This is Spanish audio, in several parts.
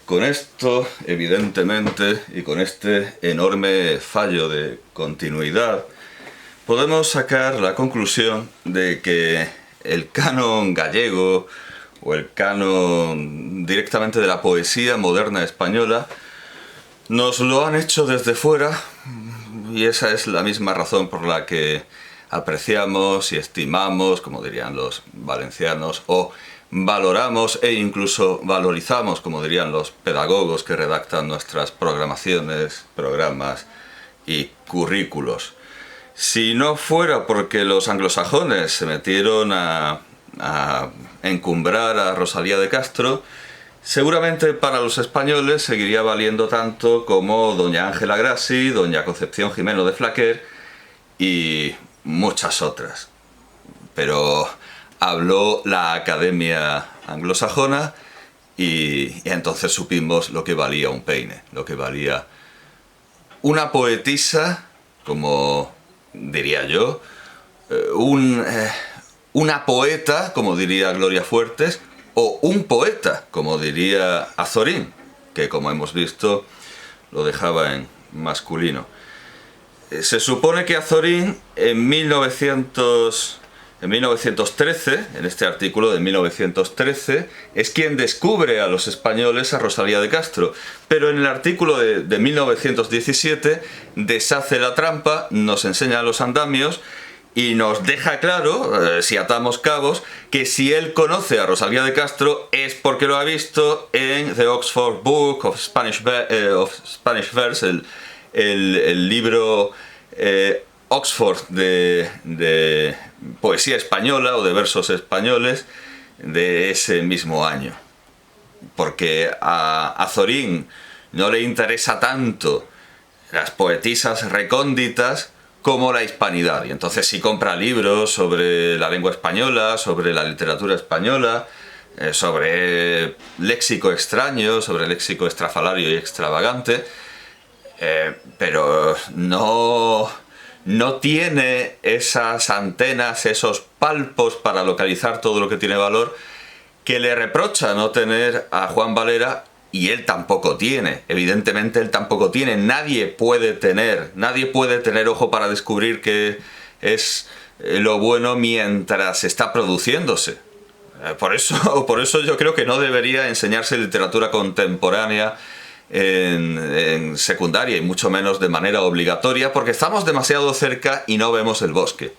Con esto, evidentemente, y con este enorme fallo de continuidad, podemos sacar la conclusión de que el canon gallego o el canon directamente de la poesía moderna española nos lo han hecho desde fuera, y esa es la misma razón por la que apreciamos y estimamos, como dirían los valencianos, o valoramos e incluso valorizamos, como dirían los pedagogos que redactan nuestras programaciones, programas y currículos. Si no fuera porque los anglosajones se metieron a encumbrar a Rosalía de Castro, seguramente para los españoles seguiría valiendo tanto como doña Ángela Grassi, doña Concepción Jimeno de Flaquer y muchas otras. Pero habló la Academia Anglosajona y entonces supimos lo que valía un peine, lo que valía una poetisa, como diría yo, una poeta, como diría Gloria Fuertes, o un poeta, como diría Azorín, que como hemos visto lo dejaba en masculino. Se supone que Azorín en 1913, en este artículo de 1913, es quien descubre a los españoles a Rosalía de Castro, pero en el artículo de 1917 deshace la trampa, nos enseña los andamios y nos deja claro, si atamos cabos, que si él conoce a Rosalía de Castro es porque lo ha visto en The Oxford Book of Spanish Verse, el libro Oxford de poesía española o de versos españoles de ese mismo año. Porque a Azorín no le interesa tanto las poetisas recónditas como la hispanidad, y entonces sí compra libros sobre la lengua española, sobre la literatura española, sobre léxico extraño, sobre léxico estrafalario y extravagante, pero no tiene esas antenas, esos palpos para localizar todo lo que tiene valor que le reprocha no tener a Juan Valera, y él tampoco tiene. Evidentemente él tampoco tiene. Nadie puede tener ojo para descubrir qué es lo bueno mientras está produciéndose. Por eso yo creo que no debería enseñarse literatura contemporánea en secundaria, y mucho menos de manera obligatoria, porque estamos demasiado cerca y no vemos el bosque.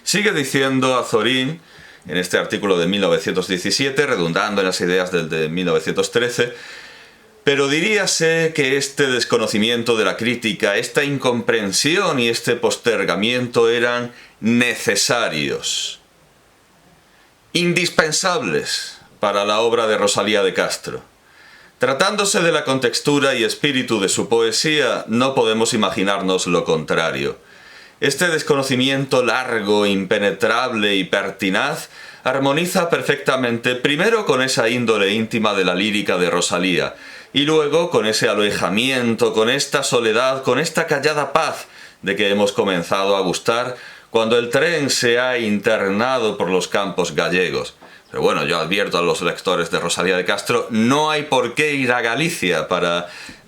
Sigue diciendo Azorín en este artículo de 1917, redundando en las ideas del de 1913, pero diríase que este desconocimiento de la crítica, esta incomprensión y este postergamiento eran necesarios, indispensables para la obra de Rosalía de Castro. Tratándose de la contextura y espíritu de su poesía, no podemos imaginarnos lo contrario. Este desconocimiento largo, impenetrable y pertinaz armoniza perfectamente primero con esa índole íntima de la lírica de Rosalía, y luego con ese alejamiento, con esta soledad, con esta callada paz de que hemos comenzado a gustar cuando el tren se ha internado por los campos gallegos. Pero bueno, yo advierto a los lectores de Rosalía de Castro, no hay por qué ir a Galicia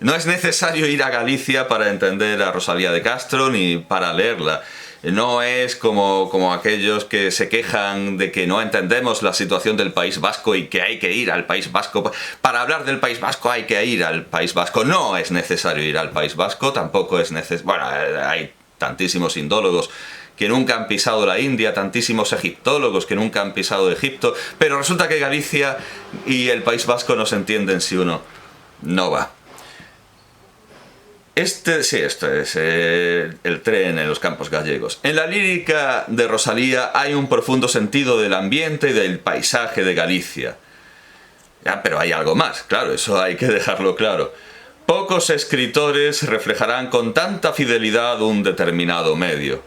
no es necesario ir a Galicia para entender a Rosalía de Castro ni para leerla. No es como aquellos que se quejan de que no entendemos la situación del País Vasco y que hay que ir al País Vasco. Para hablar del País Vasco hay que ir al País Vasco. No es necesario ir al País Vasco, tampoco es necesario... Bueno, hay tantísimos indólogos que nunca han pisado la India, tantísimos egiptólogos que nunca han pisado Egipto, pero resulta que Galicia y el País Vasco no se entienden si uno no va. Esto es el tren en los campos gallegos. En la lírica de Rosalía hay un profundo sentido del ambiente y del paisaje de Galicia. Ya, pero hay algo más, claro, eso hay que dejarlo claro. Pocos escritores reflejarán con tanta fidelidad un determinado medio.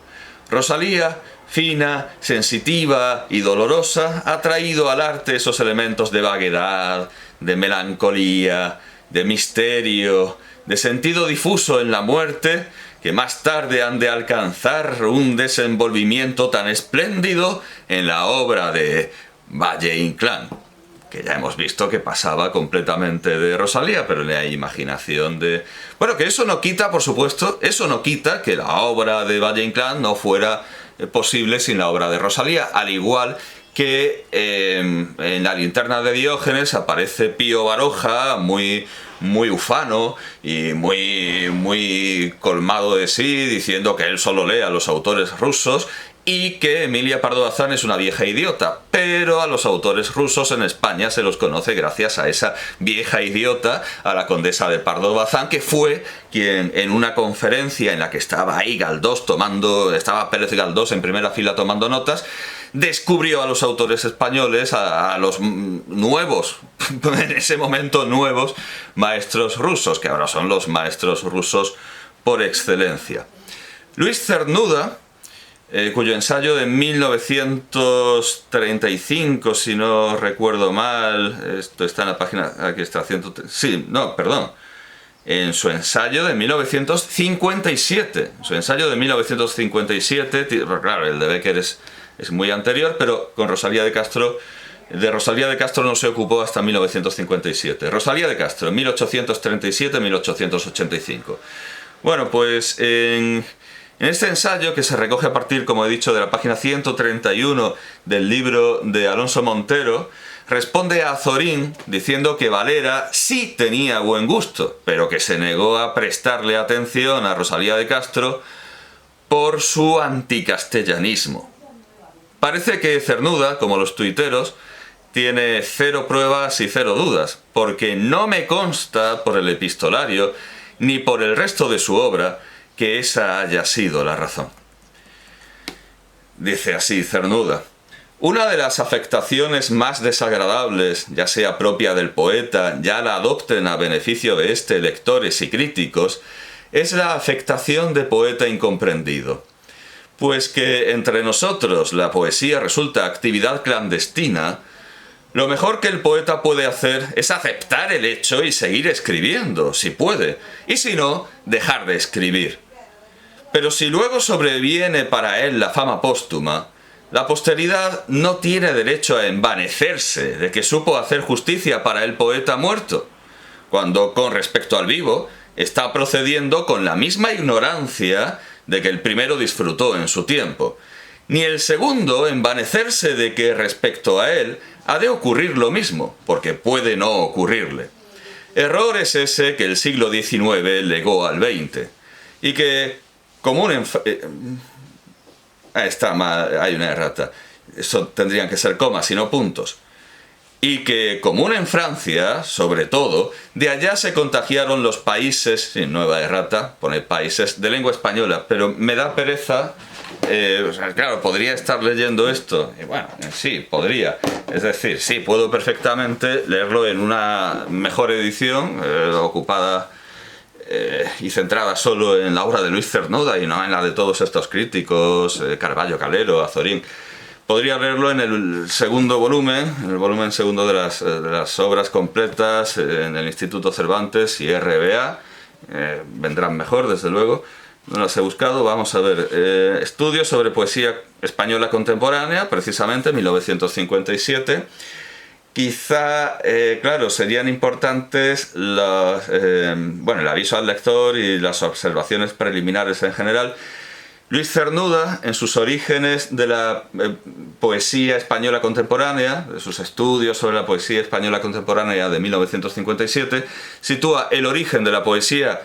Rosalía, fina, sensitiva y dolorosa, ha traído al arte esos elementos de vaguedad, de melancolía, de misterio, de sentido difuso en la muerte, que más tarde han de alcanzar un desenvolvimiento tan espléndido en la obra de Valle Inclán. que ya hemos visto que pasaba completamente de Rosalía, pero la imaginación de... Bueno, que eso no quita, por supuesto, eso no quita que la obra de Valle Inclán no fuera posible sin la obra de Rosalía, al igual que en La linterna de Diógenes aparece Pío Baroja, muy ufano y muy colmado de sí, diciendo que él solo lee a los autores rusos, y que Emilia Pardo Bazán es una vieja idiota, pero a los autores rusos en España se los conoce gracias a esa vieja idiota, a la condesa de Pardo Bazán, que fue quien en una conferencia en la que estaba ahí Galdós estaba Pérez Galdós en primera fila tomando notas, descubrió a los autores españoles, a los nuevos, en ese momento nuevos, maestros rusos, que ahora son los maestros rusos por excelencia. Luis Cernuda, cuyo ensayo de 1935, si no recuerdo mal, esto está en la página, aquí está, en su ensayo de 1957, claro, el de Becker es muy anterior, pero con Rosalía de Castro no se ocupó hasta 1957. Rosalía de Castro, 1837-1885. Bueno, pues en este ensayo, que se recoge a partir, como he dicho, de la página 131 del libro de Alonso Montero, responde a Azorín diciendo que Valera sí tenía buen gusto, pero que se negó a prestarle atención a Rosalía de Castro por su anticastellanismo. Parece que Cernuda, como los tuiteros, tiene cero pruebas y cero dudas, porque no me consta por el epistolario ni por el resto de su obra que esa haya sido la razón. Dice así Cernuda: una de las afectaciones más desagradables, ya sea propia del poeta, ya la adopten a beneficio de este lectores y críticos, es la afectación de poeta incomprendido. Pues que entre nosotros la poesía resulta actividad clandestina, lo mejor que el poeta puede hacer es aceptar el hecho y seguir escribiendo, si puede, y si no, dejar de escribir. Pero si luego sobreviene para él la fama póstuma, la posteridad no tiene derecho a envanecerse de que supo hacer justicia para el poeta muerto, cuando con respecto al vivo está procediendo con la misma ignorancia de que el primero disfrutó en su tiempo, ni el segundo envanecerse de que respecto a él ha de ocurrir lo mismo, porque puede no ocurrirle. Error es ese que el siglo XIX legó al XX, y que como un hay una errata. Eso tendrían que ser comas y no puntos. Y que, común en Francia, sobre todo, de allá se contagiaron los países, sí, nueva errata, pone países de lengua española, pero me da pereza, claro, podría estar leyendo esto, y bueno, sí, podría, es decir, sí, puedo perfectamente leerlo en una mejor edición, ocupada y centrada solo en la obra de Luis Cernuda y no en la de todos estos críticos, Carballo, Calero, Azorín. Podría leerlo en el segundo volumen, en el volumen segundo de las obras completas, en el Instituto Cervantes y RBA, vendrán mejor, desde luego. No las he buscado, vamos a ver. Estudios sobre poesía española contemporánea, precisamente, 1957. Quizá, claro, serían importantes el aviso al lector y las observaciones preliminares en general. Luis Cernuda, en sus orígenes de la poesía española contemporánea, de sus estudios sobre la poesía española contemporánea de 1957, sitúa el origen de la poesía,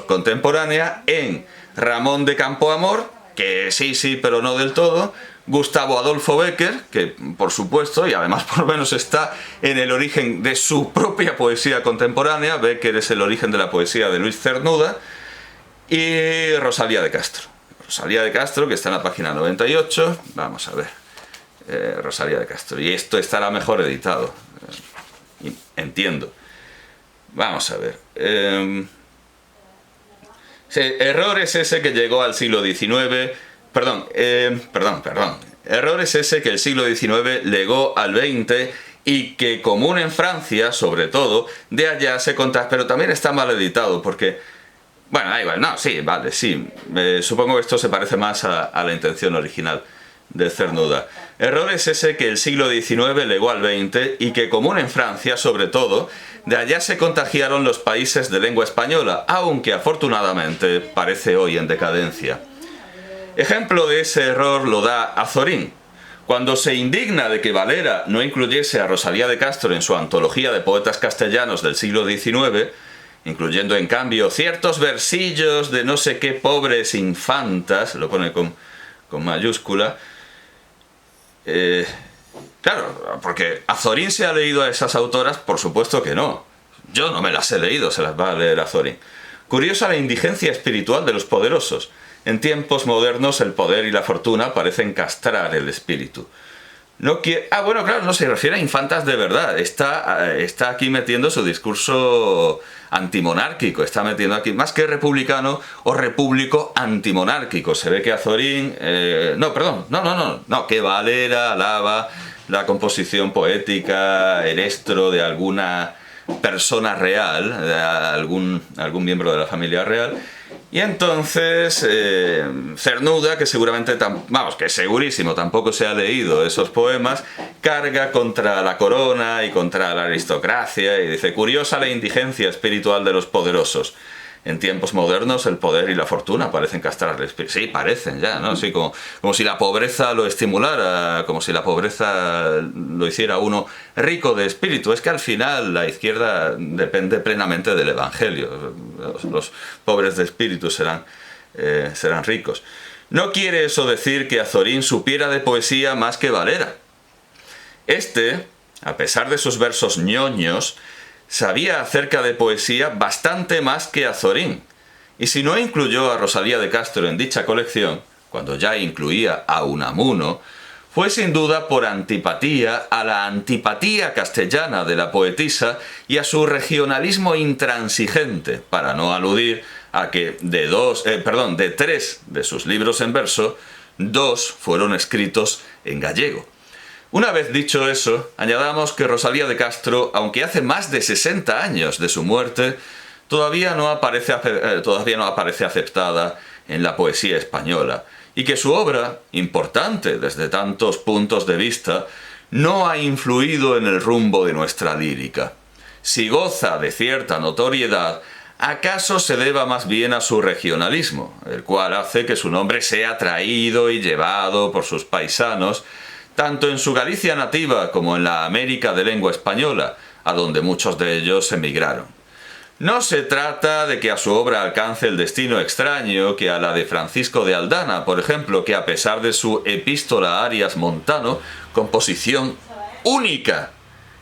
contemporánea, en Ramón de Campoamor, que sí, pero no del todo, Gustavo Adolfo Bécquer, que por supuesto, y además por lo menos está en el origen de su propia poesía contemporánea. Bécquer es el origen de la poesía de Luis Cernuda, y Rosalía de Castro. Rosalía de Castro, que está en la página 98, vamos a ver, Rosalía de Castro, y esto estará mejor editado, entiendo. Vamos a ver. Error es ese que llegó al siglo XIX, error es ese que el siglo XIX legó al XX y que, común en Francia, sobre todo, de allá se contagia, pero también está mal editado, porque, bueno, da igual, no, sí, vale, sí, supongo que esto se parece más a la intención original de Cernuda. Error es ese que el siglo XIX legó al XX y que, común en Francia sobre todo, de allá se contagiaron los países de lengua española, aunque afortunadamente parece hoy en decadencia. Ejemplo de ese error lo da Azorín. Cuando se indigna de que Valera no incluyese a Rosalía de Castro en su antología de poetas castellanos del siglo XIX, incluyendo en cambio ciertos versillos de no sé qué pobres infantas, lo pone con mayúscula, claro, porque Azorín se ha leído a esas autoras, por supuesto que no. Yo no me las he leído, se las va a leer Azorín. Curiosa la indigencia espiritual de los poderosos. En tiempos modernos el poder y la fortuna parecen castrar el espíritu. Bueno, claro, no se refiere a infantas de verdad. Está aquí metiendo su discurso antimonárquico. Está metiendo aquí, más que republicano o repúblico, antimonárquico. Se ve que Azorín... No, que Valera alaba la composición poética, el estro de alguna persona real, de algún miembro de la familia real. Y entonces Cernuda, que seguramente, que segurísimo tampoco se ha leído esos poemas, carga contra la corona y contra la aristocracia y dice: curiosa la indigencia espiritual de los poderosos. En tiempos modernos el poder y la fortuna parecen castrar el espíritu. Sí, parecen ya, ¿no? Sí, como si la pobreza lo estimulara, como si la pobreza lo hiciera uno rico de espíritu. Es que al final la izquierda depende plenamente del evangelio. Los pobres de espíritu serán ricos. No quiere eso decir que Azorín supiera de poesía más que Valera. A pesar de sus versos ñoños, sabía acerca de poesía bastante más que Azorín, y si no incluyó a Rosalía de Castro en dicha colección, cuando ya incluía a Unamuno, fue sin duda por antipatía a la antipatía castellana de la poetisa y a su regionalismo intransigente, para no aludir a que de 3 de sus libros en verso, 2 fueron escritos en gallego. Una vez dicho eso, añadamos que Rosalía de Castro, aunque hace más de 60 años de su muerte, todavía no aparece aceptada en la poesía española, y que su obra, importante desde tantos puntos de vista, no ha influido en el rumbo de nuestra lírica. Si goza de cierta notoriedad, acaso se deba más bien a su regionalismo, el cual hace que su nombre sea traído y llevado por sus paisanos, tanto en su Galicia nativa como en la América de lengua española, a donde muchos de ellos emigraron. No se trata de que a su obra alcance el destino extraño que a la de Francisco de Aldana, por ejemplo, que a pesar de su Epístola a Arias Montano, composición única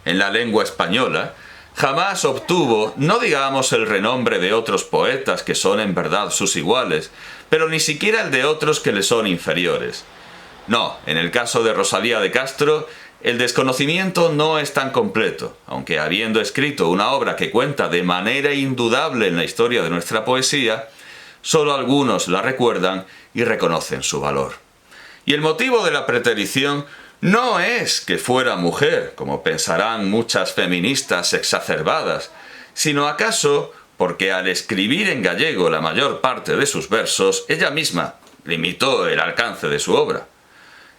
en la lengua española, jamás obtuvo, no digamos el renombre de otros poetas que son en verdad sus iguales, pero ni siquiera el de otros que le son inferiores. No, en el caso de Rosalía de Castro, el desconocimiento no es tan completo, aunque habiendo escrito una obra que cuenta de manera indudable en la historia de nuestra poesía, solo algunos la recuerdan y reconocen su valor. Y el motivo de la preterición no es que fuera mujer, como pensarán muchas feministas exacerbadas, sino acaso porque al escribir en gallego la mayor parte de sus versos, ella misma limitó el alcance de su obra.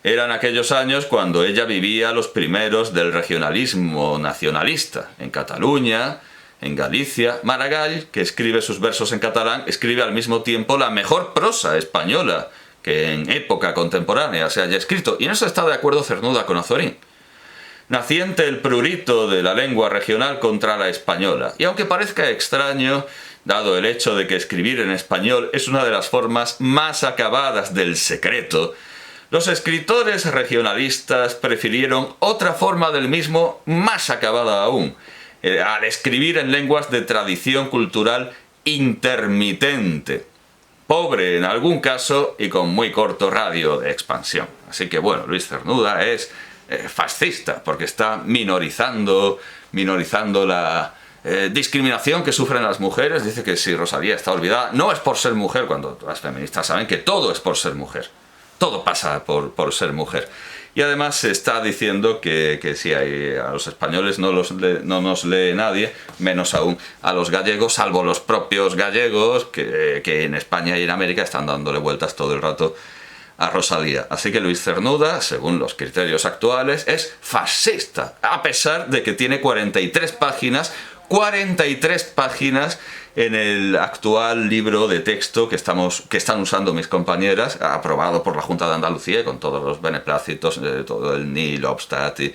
Eran aquellos años cuando ella vivía los primeros del regionalismo nacionalista, en Cataluña, en Galicia. Maragall, que escribe sus versos en catalán, escribe al mismo tiempo la mejor prosa española que en época contemporánea se haya escrito, y en eso está de acuerdo Cernuda con Azorín. Naciente el prurito de la lengua regional contra la española, y aunque parezca extraño, dado el hecho de que escribir en español es una de las formas más acabadas del secreto, los escritores regionalistas prefirieron otra forma del mismo más acabada aún, al escribir en lenguas de tradición cultural intermitente, pobre en algún caso y con muy corto radio de expansión. Así que bueno, Luis Cernuda es fascista porque está minorizando la discriminación que sufren las mujeres. Dice que si Rosalía está olvidada, no es por ser mujer, cuando las feministas saben que todo es por ser mujer. Todo pasa por ser mujer. Y además se está diciendo que si a los españoles no nos lee nadie, menos aún a los gallegos, salvo los propios gallegos, que en España y en América están dándole vueltas todo el rato a Rosalía. Así que Luis Cernuda, según los criterios actuales, es fascista, a pesar de que tiene 43 páginas en el actual libro de texto que están usando mis compañeras, aprobado por la Junta de Andalucía, con todos los beneplácitos, todo el nihil obstat y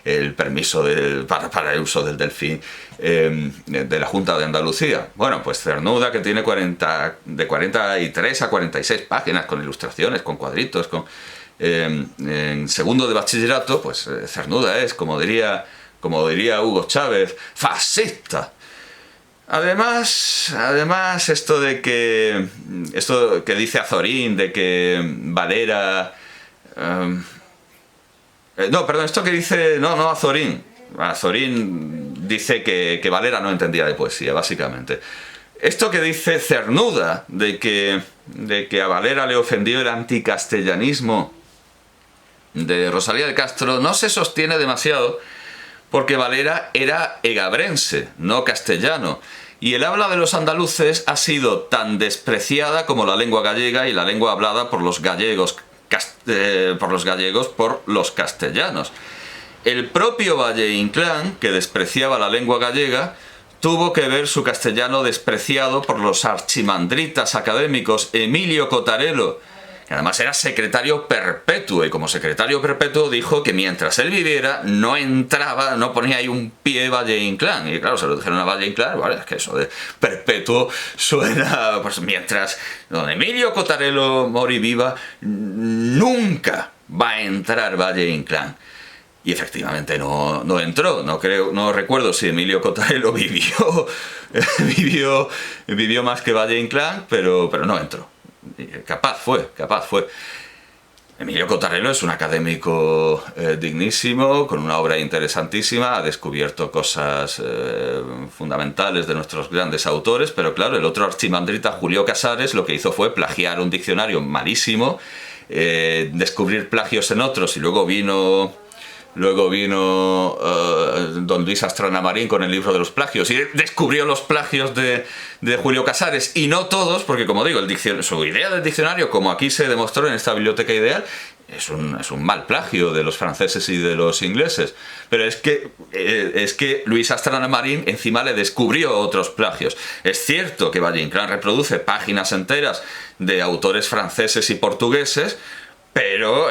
el permiso para el uso del delfín de la Junta de Andalucía. Bueno, pues Cernuda, que tiene de 43 a 46 páginas, con ilustraciones, con cuadritos, en segundo de bachillerato, pues Cernuda es, como diría Hugo Chávez, fascista. Además, esto que dice Azorín, de que Valera... esto que dice... No, Azorín. Azorín dice que Valera no entendía de poesía, básicamente. Esto que dice Cernuda, de que a Valera le ofendió el anticastellanismo de Rosalía de Castro, no se sostiene demasiado, porque Valera era egabrense, no castellano, y el habla de los andaluces ha sido tan despreciada como la lengua gallega y la lengua hablada por los gallegos por los castellanos. El propio Valle-Inclán, que despreciaba la lengua gallega, tuvo que ver su castellano despreciado por los archimandritas académicos Emilio Cotarelo, que además era secretario perpetuo, y como secretario perpetuo dijo que mientras él viviera no ponía ahí un pie Valle-Inclán. Y claro, se lo dijeron a Valle-Inclán, vale, es que eso de perpetuo suena, pues mientras don Emilio Cotarelo mori viva, nunca va a entrar Valle-Inclán. Y efectivamente no entró. No recuerdo si Emilio Cotarelo vivió más que Valle-Inclán, pero no entró. Capaz fue. Emilio Cotarelo es un académico dignísimo, con una obra interesantísima, ha descubierto cosas fundamentales de nuestros grandes autores, pero claro, el otro archimandrita, Julio Casares, lo que hizo fue plagiar un diccionario malísimo, descubrir plagios en otros, y luego vino don Luis Astrana Marín con el libro de los plagios y descubrió los plagios de Julio Casares, y no todos, porque como digo, su idea del diccionario, como aquí se demostró en esta biblioteca ideal, es un mal plagio de los franceses y de los ingleses, pero es que Luis Astrana Marín encima le descubrió otros plagios. Es cierto que Valle-Inclán reproduce páginas enteras de autores franceses y portugueses, pero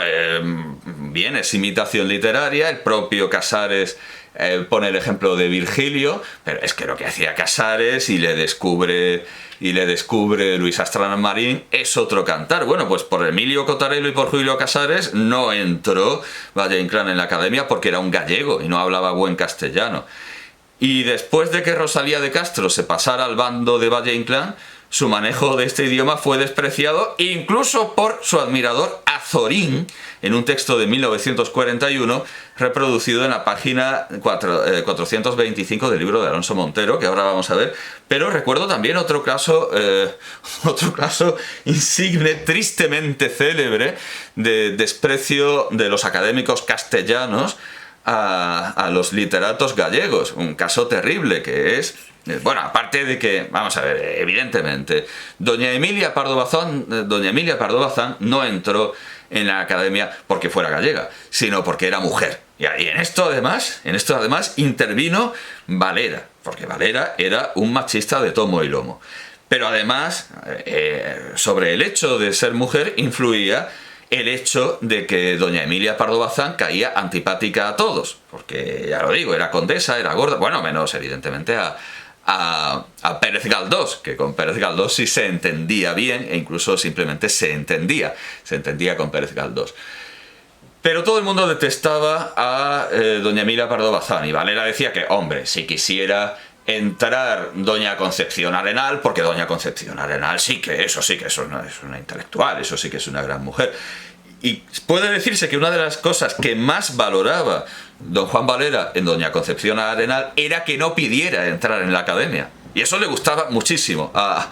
bien, es imitación literaria. El propio Casares pone el ejemplo de Virgilio, pero es que lo que hacía Casares y le descubre Luis Astrana Marín es otro cantar. Bueno, pues por Emilio Cotarelo y por Julio Casares no entró Valle-Inclán en la academia porque era un gallego y no hablaba buen castellano. Y después de que Rosalía de Castro se pasara al bando de Valle-Inclán, su manejo de este idioma fue despreciado incluso por su admirador Azorín, en un texto de 1941 reproducido en la página 425 del libro de Alonso Montero, que ahora vamos a ver. Pero recuerdo también otro caso insigne, tristemente célebre, de desprecio de los académicos castellanos a los literatos gallegos. Un caso terrible que es... Bueno, aparte de que, vamos a ver, evidentemente, doña Emilia Pardo Bazán no entró en la academia porque fuera gallega, sino porque era mujer. Y en esto además intervino Valera, porque Valera era un machista de tomo y lomo. Pero además, sobre el hecho de ser mujer influía el hecho de que doña Emilia Pardo Bazán caía antipática a todos, porque ya lo digo, era condesa, era gorda, bueno, menos evidentemente a Pérez Galdós, que con Pérez Galdós sí se entendía bien, e incluso simplemente se entendía con Pérez Galdós. Pero todo el mundo detestaba a doña Emilia Pardo Bazán, y Valera decía que, hombre, si quisiera entrar doña Concepción Arenal, porque doña Concepción Arenal sí que es una intelectual, eso sí que es una gran mujer. Y puede decirse que una de las cosas que más valoraba don Juan Valera en doña Concepción Arenal era que no pidiera entrar en la academia. Y eso le gustaba muchísimo. A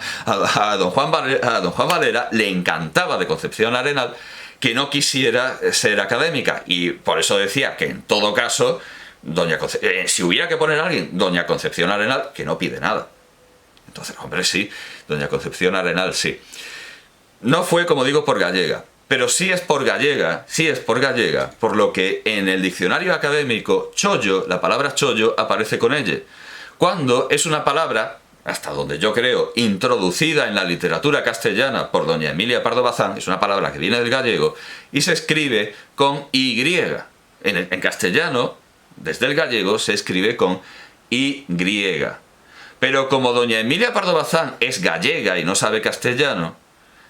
don Juan Valera le encantaba de Concepción Arenal que no quisiera ser académica. Y por eso decía que en todo caso, si hubiera que poner a alguien, doña Concepción Arenal, que no pide nada. Entonces, hombre, sí, doña Concepción Arenal sí. No fue, como digo, por gallega. pero sí es por gallega, por lo que en el diccionario académico chollo, la palabra chollo aparece con elle, cuando es una palabra, hasta donde yo creo, introducida en la literatura castellana por doña Emilia Pardo Bazán, es una palabra que viene del gallego y se escribe con Y. En castellano, desde el gallego, se escribe con Y. Pero como doña Emilia Pardo Bazán es gallega y no sabe castellano,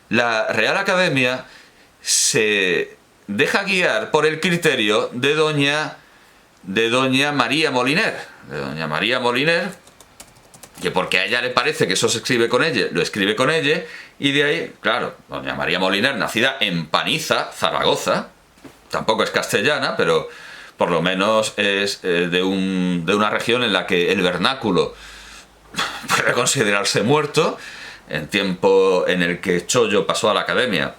la Real Academia se deja guiar por el criterio de doña María Moliner. De doña María Moliner, que porque a ella le parece que eso se escribe con ella, lo escribe con ella, y de ahí, claro, doña María Moliner, nacida en Paniza, Zaragoza, tampoco es castellana, pero por lo menos es de una región en la que el vernáculo puede considerarse muerto, en tiempo en el que Chollo pasó a la academia.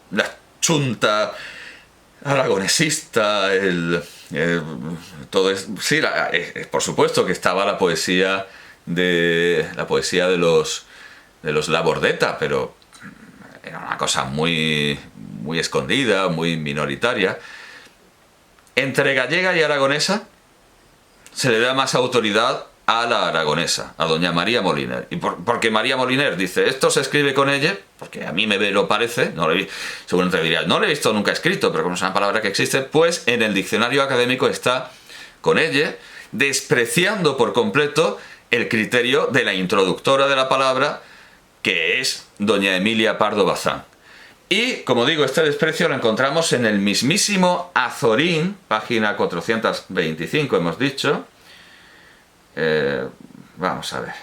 La chunta aragonesista, todo es, sí, por supuesto que estaba la poesía de los Labordeta, pero era una cosa muy escondida, muy minoritaria. Entre gallega y aragonesa se le da más autoridad a la aragonesa, a doña María Moliner. Y porque María Moliner dice, esto se escribe con ella, porque a mí me lo parece, seguramente diría, no lo he visto nunca escrito, pero como es una palabra que existe, pues en el diccionario académico está con ella, despreciando por completo el criterio de la introductora de la palabra, que es doña Emilia Pardo Bazán. Y, como digo, este desprecio lo encontramos en el mismísimo Azorín, página 425, hemos dicho. Vamos a ver.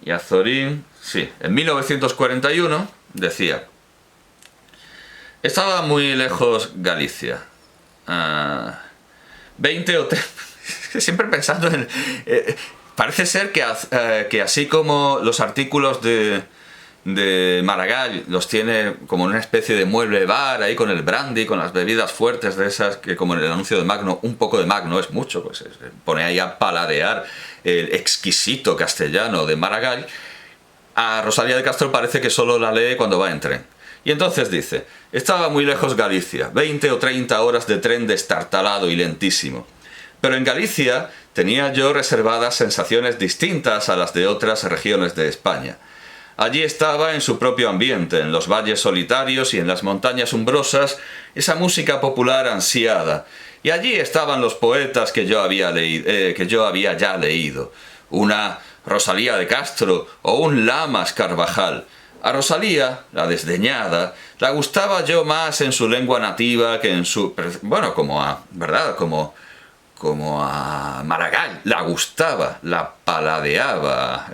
Y Azorín, sí, en 1941 decía: estaba muy lejos Galicia. 20 o 30... Siempre pensando en... parece ser que así como los artículos de Maragall los tiene como una especie de mueble bar ahí con el brandy, con las bebidas fuertes de esas que, como en el anuncio de Magno, un poco de Magno es mucho, pues se pone ahí a paladear el exquisito castellano de Maragall. A Rosalía de Castro parece que solo la lee cuando va en tren. Y entonces dice: estaba muy lejos Galicia, 20 o 30 horas de tren destartalado y lentísimo. Pero en Galicia tenía yo reservadas sensaciones distintas a las de otras regiones de España. Allí estaba en su propio ambiente, en los valles solitarios y en las montañas umbrosas, esa música popular ansiada. Y allí estaban los poetas que yo había ya leído. Una Rosalía de Castro o un Lamas Carvajal. A Rosalía, la desdeñada, la gustaba yo más en su lengua nativa que en su... Bueno, ¿verdad? Como a Maragall, la gustaba, la paladeaba...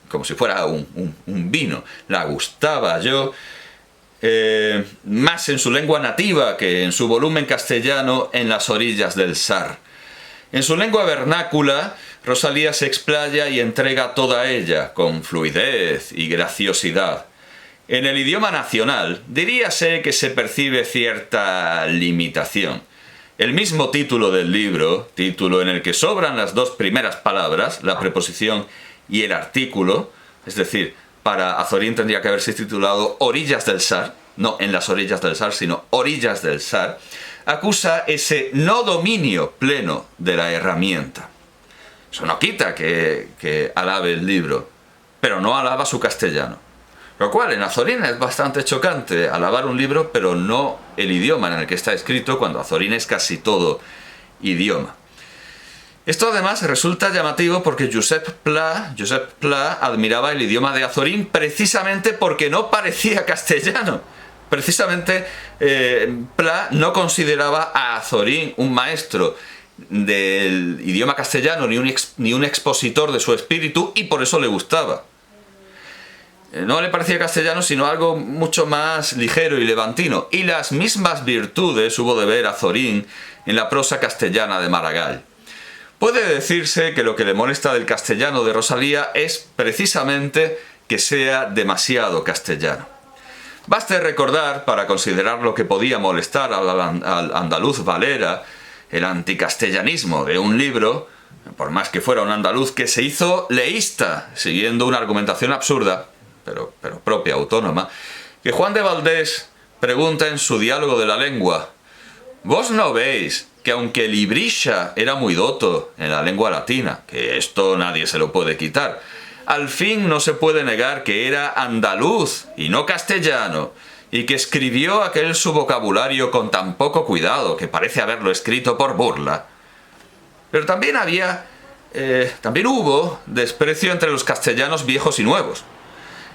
como si fuera un vino, la gustaba yo más en su lengua nativa que en su volumen castellano en las orillas del Sar. En su lengua vernácula, Rosalía se explaya y entrega toda ella, con fluidez y graciosidad. En el idioma nacional, diríase que se percibe cierta limitación. El mismo título del libro, título en el que sobran las dos primeras palabras, la preposición y el artículo, es decir, para Azorín tendría que haberse titulado Orillas del Sar, no en las orillas del Sar, sino Orillas del Sar, acusa ese no dominio pleno de la herramienta. Eso no quita que alabe el libro, pero no alaba su castellano. Lo cual en Azorín es bastante chocante, alabar un libro, pero no el idioma en el que está escrito, cuando Azorín es casi todo idioma. Esto además resulta llamativo porque Josep Pla admiraba el idioma de Azorín precisamente porque no parecía castellano. Precisamente Pla no consideraba a Azorín un maestro del idioma castellano ni un expositor de su espíritu, y por eso le gustaba. No le parecía castellano, sino algo mucho más ligero y levantino, y las mismas virtudes hubo de ver Azorín en la prosa castellana de Maragall. Puede decirse que lo que le molesta del castellano de Rosalía es precisamente que sea demasiado castellano. Baste recordar, para considerar lo que podía molestar al andaluz Valera, el anticastellanismo de un libro, por más que fuera un andaluz que se hizo leísta, siguiendo una argumentación absurda, pero propia, autónoma, que Juan de Valdés pregunta en su diálogo de la lengua: ¿vos no veis que aunque Librisha era muy doto en la lengua latina, que esto nadie se lo puede quitar, al fin no se puede negar que era andaluz y no castellano, y que escribió aquel su vocabulario con tan poco cuidado que parece haberlo escrito por burla? Pero también hubo desprecio entre los castellanos viejos y nuevos.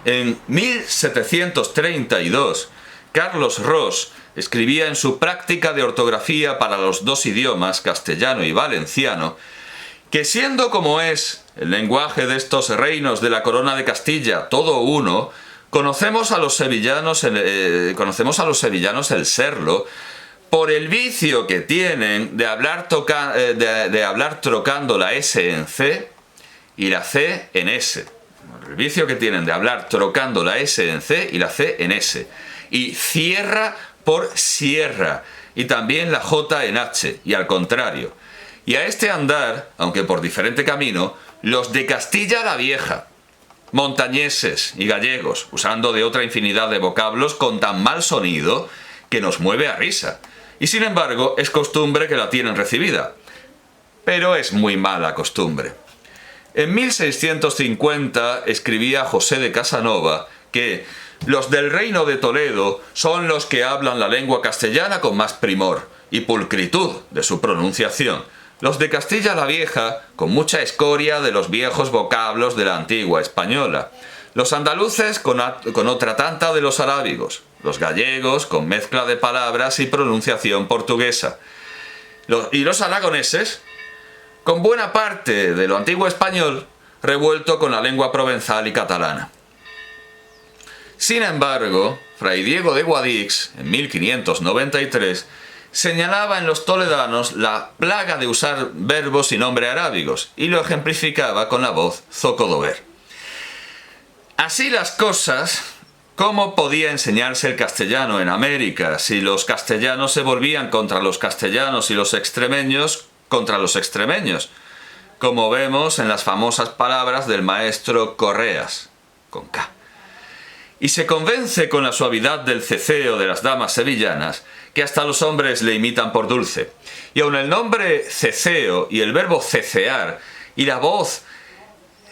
En 1732, Carlos Ros escribía en su Práctica de ortografía para los dos idiomas, castellano y valenciano, que siendo como es el lenguaje de estos reinos de la corona de Castilla todo uno, conocemos a los sevillanos el serlo por el vicio que tienen de hablar trocando la S en C y la C en S. El vicio que tienen de hablar trocando la S en C y la C en S. Y cierra por sierra, y también la J en H, y al contrario. Y a este andar, aunque por diferente camino, los de Castilla la Vieja, montañeses y gallegos, usando de otra infinidad de vocablos con tan mal sonido que nos mueve a risa. Y sin embargo, es costumbre que la tienen recibida. Pero es muy mala costumbre. En 1650 escribía José de Casanova que los del Reino de Toledo son los que hablan la lengua castellana con más primor y pulcritud de su pronunciación. Los de Castilla la Vieja con mucha escoria de los viejos vocablos de la antigua española. Los andaluces con otra tanta de los arábigos. Los gallegos con mezcla de palabras y pronunciación portuguesa. Y los aragoneses con buena parte de lo antiguo español revuelto con la lengua provenzal y catalana. Sin embargo, Fray Diego de Guadix, en 1593, señalaba en los toledanos la plaga de usar verbos y nombres arábigos, y lo ejemplificaba con la voz zocodover. Así las cosas, ¿cómo podía enseñarse el castellano en América si los castellanos se volvían contra los castellanos y los extremeños contra los extremeños? Como vemos en las famosas palabras del maestro Correas, con K. Y se convence con la suavidad del ceceo de las damas sevillanas que hasta los hombres le imitan por dulce. Y aun el nombre ceceo y el verbo cecear y la voz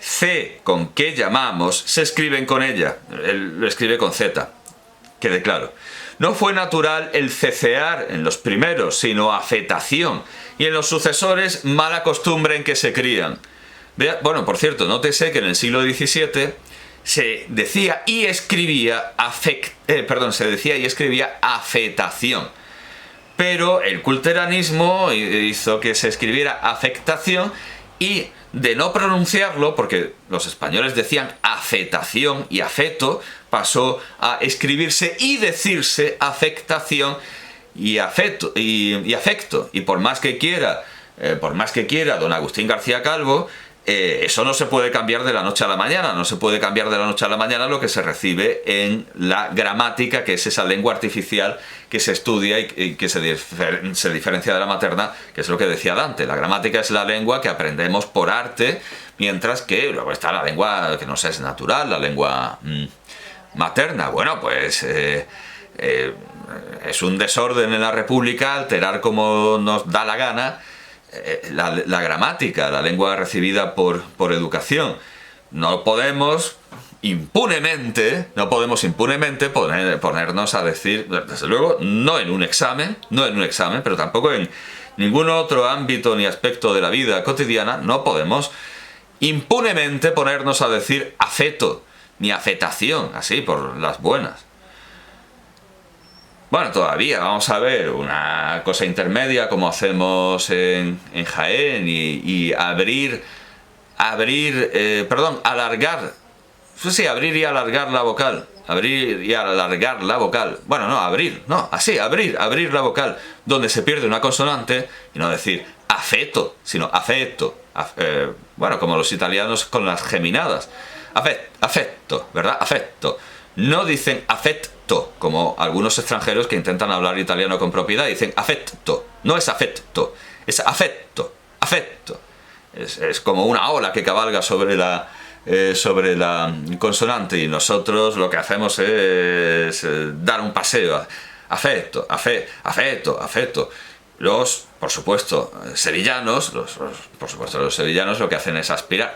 C con que llamamos se escriben con ella. Él lo escribe con Z, quede claro. No fue natural el cecear en los primeros, sino afetación, y en los sucesores mala costumbre en que se crían. Bueno, por cierto, nótese que en el siglo XVII se decía y escribía afetación. Pero el culteranismo hizo que se escribiera afectación, y de no pronunciarlo, porque los españoles decían afetación y afeto, pasó a escribirse y decirse afectación y afecto. Y por más que quiera don Agustín García Calvo, eso no se puede cambiar de la noche a la mañana. No se puede cambiar de la noche a la mañana lo que se recibe en la gramática, que es esa lengua artificial que se estudia y que se diferencia de la materna, que es lo que decía Dante. La gramática es la lengua que aprendemos por arte, mientras que luego está la lengua que nos es natural, la lengua materna. Bueno, pues es un desorden en la República alterar como nos da la gana la gramática, la lengua recibida por educación. No podemos impunemente ponernos a decir, desde luego, no en un examen, pero tampoco en ningún otro ámbito ni aspecto de la vida cotidiana, no podemos impunemente ponernos a decir afeto, ni afetación, así por las buenas. Bueno, todavía vamos a ver una cosa intermedia como hacemos en Jaén y abrir y alargar la vocal. Abrir y alargar la vocal. Bueno, no, abrir la vocal, donde se pierde una consonante, y no decir afeto, sino afetto. Bueno, como los italianos con las geminadas. Afetto, ¿verdad? Afetto. No dicen afetto, como algunos extranjeros que intentan hablar italiano con propiedad, dicen afetto. No es afetto, es afetto. Es como una ola que cabalga sobre la sobre la consonante, y nosotros lo que hacemos es dar un paseo. Afecto, afecto, afecto. Por supuesto, sevillanos, los sevillanos lo que hacen es aspirar.